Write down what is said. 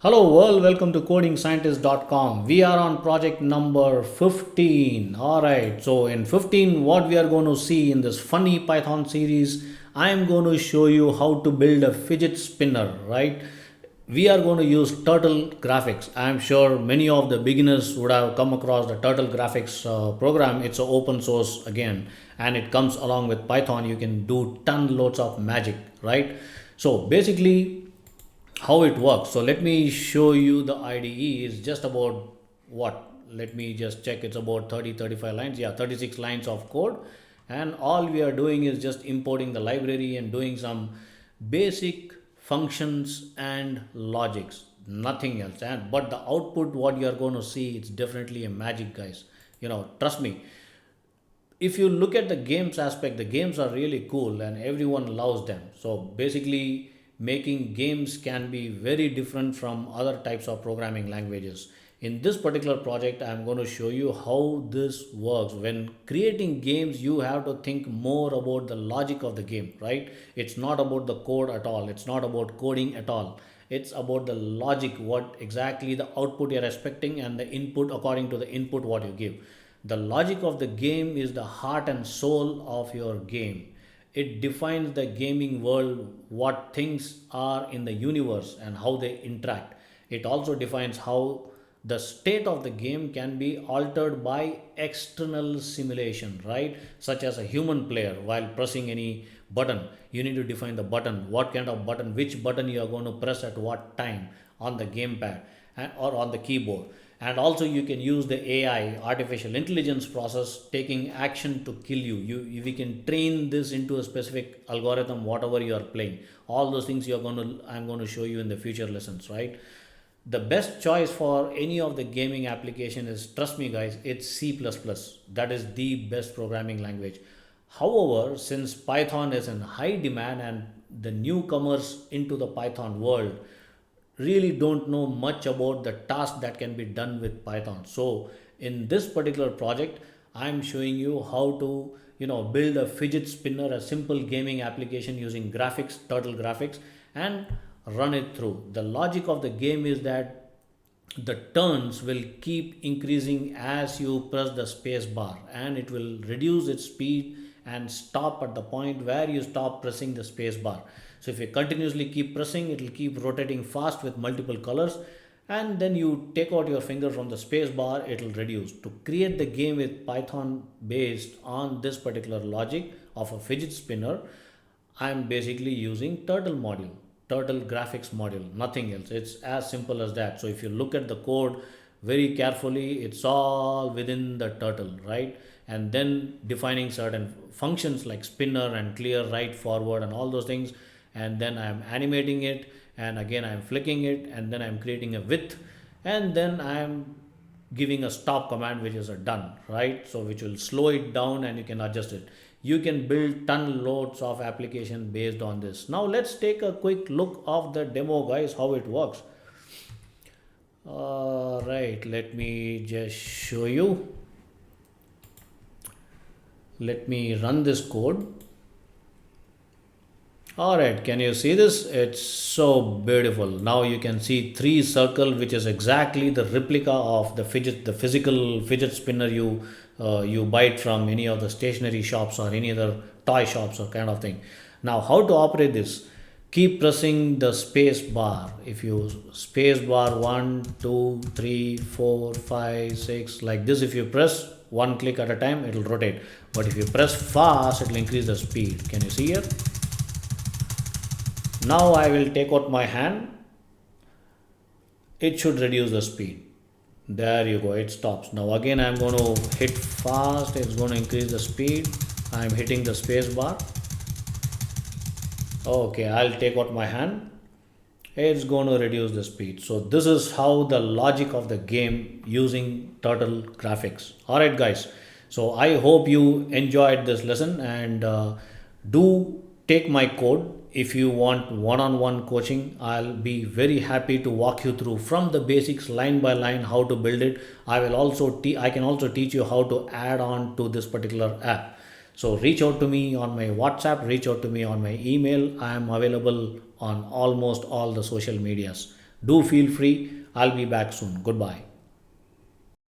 Hello world, welcome to codingscientist.com. We are on project number 15. Alright, so in 15, what we are going to see in this funny Python series, I am going to show you how to build a fidget spinner, right? We are going to use turtle graphics. I am sure many of the beginners would have come across the turtle graphics program. It's an open source again, and it comes along with Python. You can do ton loads of magic, right? So basically, how it works. So let me show you the IDE is just about what? Let me just check. It's about 35 lines. Yeah, 36 lines of code. And all we are doing is just importing the library and doing some basic functions and logics. Nothing else. And but the output, what you are going to see, it's definitely a magic, guys. Trust me, if you look at the games aspect, the games are really cool and everyone loves them. So basically, making games can be very different from other types of programming languages. In this particular project, I'm going to show you how this works. When creating games, you have to think more about the logic of the game, right? It's not about the code at all, it's not about coding at all. It's about the logic, what exactly the output you're expecting, and the input according to the input what you give. The logic of the game is the heart and soul of your game. It defines the gaming world, what things are in the universe and how they interact. It also defines how the state of the game can be altered by external simulation, right? Such as a human player while pressing any button. You need to define the button, what kind of button, which button you are going to press at what time on the gamepad or on the keyboard. And also you can use the AI, artificial intelligence process, taking action to kill you. We can train this into a specific algorithm, whatever you are playing. All those things I'm going to show you in the future lessons, right? The best choice for any of the gaming application is, trust me guys, it's C++. That is the best programming language. However, since Python is in high demand and the newcomers into the Python world really don't know much about the task that can be done with Python. So in this particular project, I'm showing you how to build a fidget spinner, a simple gaming application using graphics, turtle graphics, and run it through. The logic of the game is that the turns will keep increasing as you press the space bar, and it will reduce its speed and stop at the point where you stop pressing the space bar. So if you continuously keep pressing, it will keep rotating fast with multiple colors, and then you take out your finger from the space bar, it will reduce. To create the game with Python based on this particular logic of a fidget spinner, I'm basically using turtle graphics module, nothing else. It's as simple as that. So if you look at the code very carefully, it's all within the turtle, right? And then defining certain functions like spinner and clear, right, forward, and all those things. And then I'm animating it, and again I'm flicking it, and then I'm creating a width, and then I'm giving a stop command, which is a done, right? So which will slow it down and you can adjust it. You can build ton loads of application based on this. Now let's take a quick look of the demo, guys, how it works. Right, let me just show you. Let me run this code. All right, can you see this? It's so beautiful. Now you can see three circle, which is exactly the replica of the physical fidget spinner you buy it from any of the stationery shops or any other toy shops or kind of thing. Now, how to operate this? Keep pressing the space bar. If you space bar 1, 2, 3, 4, 5, 6, like this, if you press one click at a time, it will rotate. But if you press fast, it will increase the speed. Can you see here? Now I will take out my hand. It should reduce the speed. There you go, it stops. Now again I'm going to hit fast, it's going to increase the speed. I'm hitting the space bar. Okay, I'll take out my hand. It's going to reduce the speed. So this is how the logic of the game using turtle graphics. Alright guys, so I hope you enjoyed this lesson, and do take my code. If you want one-on-one coaching, I'll be very happy to walk you through from the basics line by line how to build it. I can also teach you how to add on to this particular app. So reach out to me on my WhatsApp, reach out to me on my email. I am available on almost all the social medias. Do feel free. I'll be back soon. Goodbye.